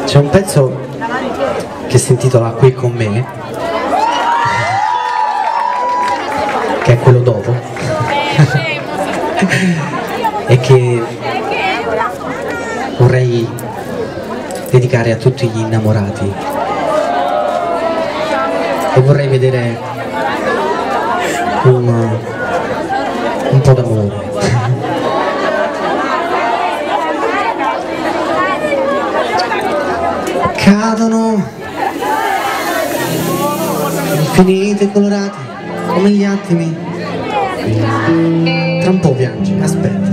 C'è un pezzo che si intitola Qui con me, che è quello dopo, e che vorrei dedicare a tutti gli innamorati, e vorrei vedere un po' d'amore. Cadono infinite colorate come gli attimi, tra un po' piange, aspetta.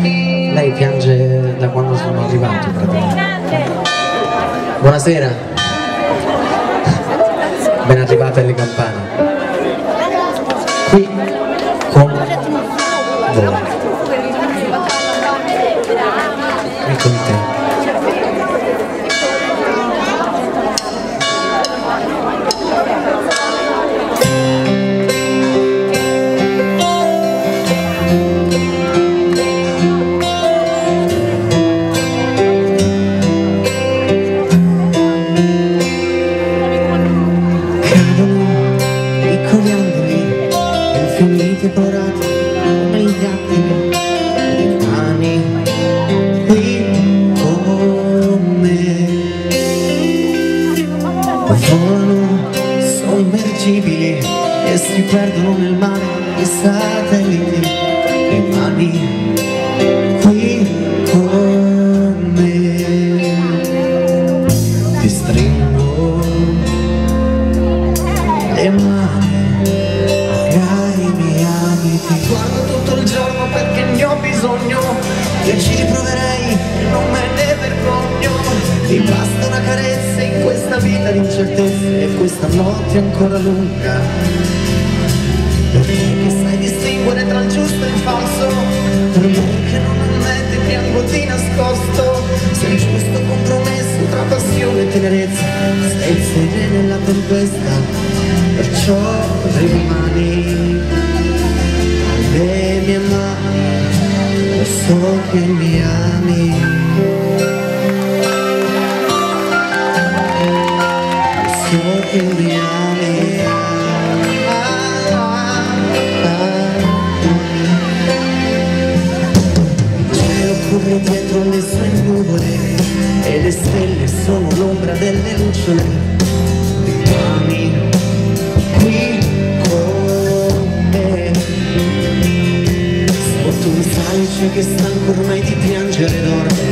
Lei piange da quando sono arrivato praticamente. Buonasera, ben arrivata alle campane. Qui con voi, qui con te. Infinite colorate come gli attimi, rimani qui con me. Volano sommergibili e si perdono nel mare i satelliti, rimani qui con me. Ti stringo le mani, ti guardo tutto il giorno perché ne ho bisogno, io ci riproverei e non me ne vergogno. Mi basta una carezza in questa vita di incertezze e questa notte ancora lunga, per te che sai distinguere tra il giusto e il falso, per me che non ammette piango di nascosto. Sei il giusto compromesso tra passione e tenerezza, sei il sole nella tempesta, perciò rimani le mie mani, lo so che mi ami, lo so che mi ami. Il cielo copre dietro le sue nuvole e le stelle sono l'ombra delle lucciole. Rimani qui con me, sotto un salice che stanco ormai di piangere dorme,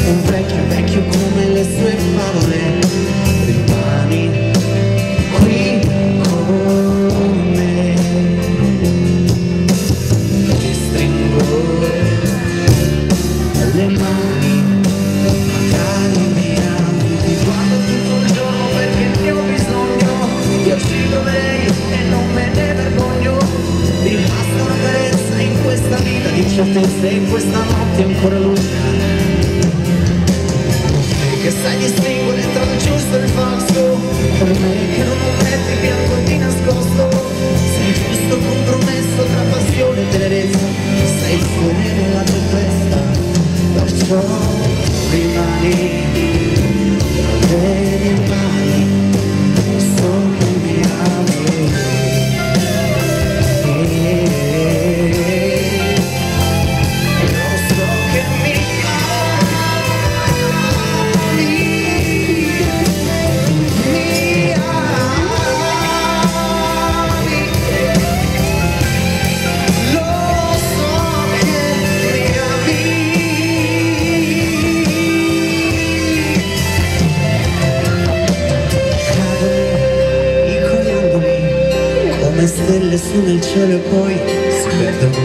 un vecchio vecchio come le sue favole. Rimani qui con me, ti stringo le mani, magari mi ami, ti guardo tutto il giorno perché ne ho bisogno, io ci proverei e non me ne vergogno. Mi basta una carezza in questa vita di incertezze, in questa notte ancora lunga, te che sai distinguere tra il giusto e il falso, per me che non ammette piango di nascosto. Sei il giusto compromesso tra passione e tenerezza, sei il sole nella tempesta, perciò rimani tra le mie mani, so che mi ami. Stelle su nel cielo e poi si perdono